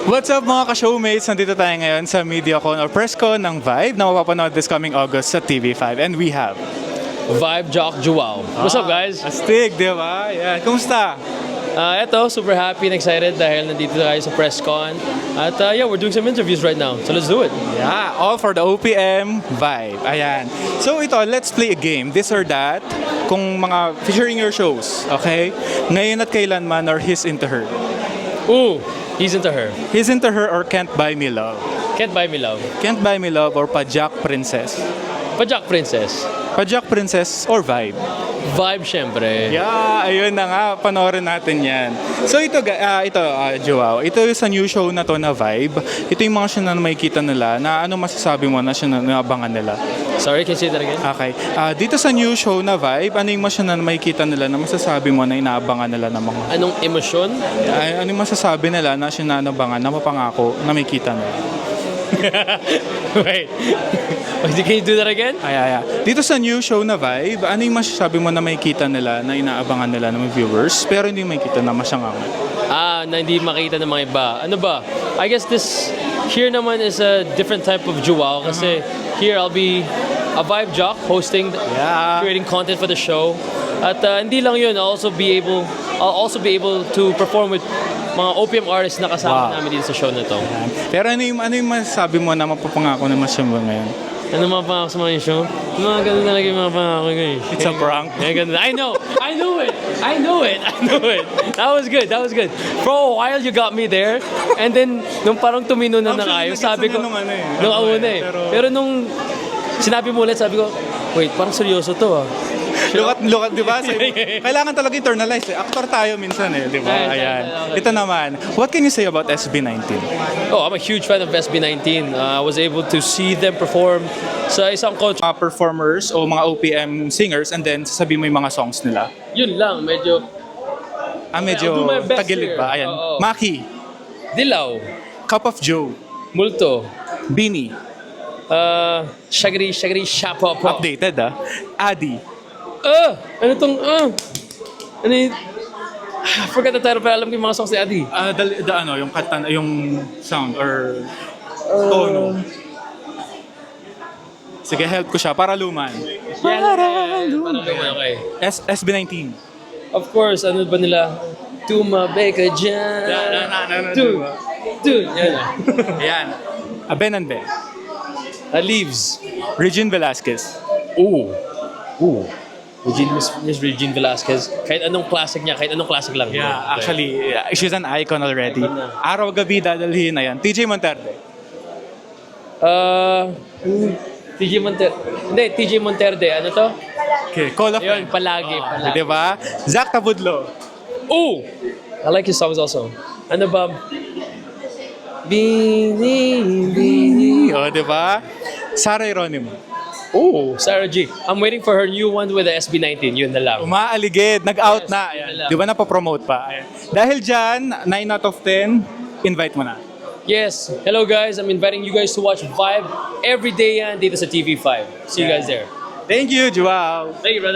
What's up mga ka-showmates? Nandito tayo ngayon sa MediaCon or PressCon ng Vibe na mapapanood this coming August sa TV5. And we have... Vibe Jock Joao. What's up, guys? Astig, di ba? Yeah. Kumusta? Eto, super happy and excited dahil nandito tayo sa PressCon. At yeah, we're doing some interviews right now. So let's do it. Yeah, all for the OPM Vibe. Ayan. So ito, let's play a game. This or that. Kung mga featuring your shows. Okay? Ngayon at kailanman or He's Into Her. Ooh, he's into her. He's Into Her or Can't Buy Me Love. Can't buy me love. Can't Buy Me Love or Pajak Princess. Pajak Princess. Pajak Princess or Vibe. Vibe, syempre. Yeah, ayun na nga, panoorin natin yan. So ito, Joao, ito yung sa new show na to na Vibe. Ito yung mga show na makikita nila na ano masasabi mo na siya na naabangan nila. Sorry, can you say that again? Okay. Dito sa new show na Vibe, ano yung mga show na makikita nila na masasabi mo na inaabangan nila ng mga... Anong emosyon? Ano yung masasabi nila na siya na naabangan, na mapangako, na makikita nila? Wait. Can you do that again? Ay. Dito sa new show na Vibe, ano yung masasabi mo na makikita nila na inaabangan nila ng mga viewers pero hindi makikita na masyangangan? Na hindi makita ng mga iba. Ano ba? I guess this here naman is a different type of Joao kasi here I'll be a Vibe Jock hosting, creating content for the show. At hindi lang yun, I'll also be able to perform with mga OPM artists na kasama namin dito sa show na to. Pero ano yung masasabi mo na mapapangako na masyamba ngayon? Ano mga pangako sa mga show? Mga ganun talaga yung mga pangako ngayon. It's a prank. I knew it. That was good. For a while, you got me there. And then, nung parang tumino na ng ayos, sabi ko, nung una eh. Pero nung sinabi mo ulit, sabi ko, wait, parang seryoso to ah. Look at, di ba? Kailangan talaga internalize eh. Actor tayo minsan eh, di ba? Ayan. Ito naman, what can you say about SB19? Oh, I'm a huge fan of SB19. I was able to see them perform sa isang coach. Mga performers o mga OPM singers and then sasabihin mo yung mga songs nila. Yun lang, medyo Medyo I'll do my best tagilid here. ba? Ayan. Oo. Maki, dilaw, Cup of Joe, multo, Bini, shagri, shapo. updated Adi, Ano tong, ano yun? I forgot the title, pero alam ko yung mga songs ni Adi. yung kanta, yung sound or tono. Sige, help ko siya para luman. Para luman, okay. SB19. Of course, ano ba nila? Tumabe ka dyan. Dude. Yan. Ayan. Ben and Ben. Leaves. Regine Velasquez. Ooh. Miss Regine Velasquez. Kahit anong classic niya, kahit anong classic lang. Actually, she's an icon already. Icon na. Araw-gabi dadalhin na yan. TJ Monterde. TJ Monterde. Ano to? Okay, Call of Yun, Fame. palagi. Diba? Zach Tabudlo. Ooh! I like his songs also. Ano ba? Bini. Diba? Sarah Geronimo. Oh, Sarah G. I'm waiting for her new one with the SB19. Yun na lang. Umaaligid. Nag-out Yes, na. yun Ayan. lang. Di ba napapromote pa? Ayan. Dahil dyan, 9 out of 10, invite mo na. Yes. Hello guys. I'm inviting you guys to watch Vibe every day yan dito sa TV5. See you guys there. Thank you, Joao. Thank you, brother.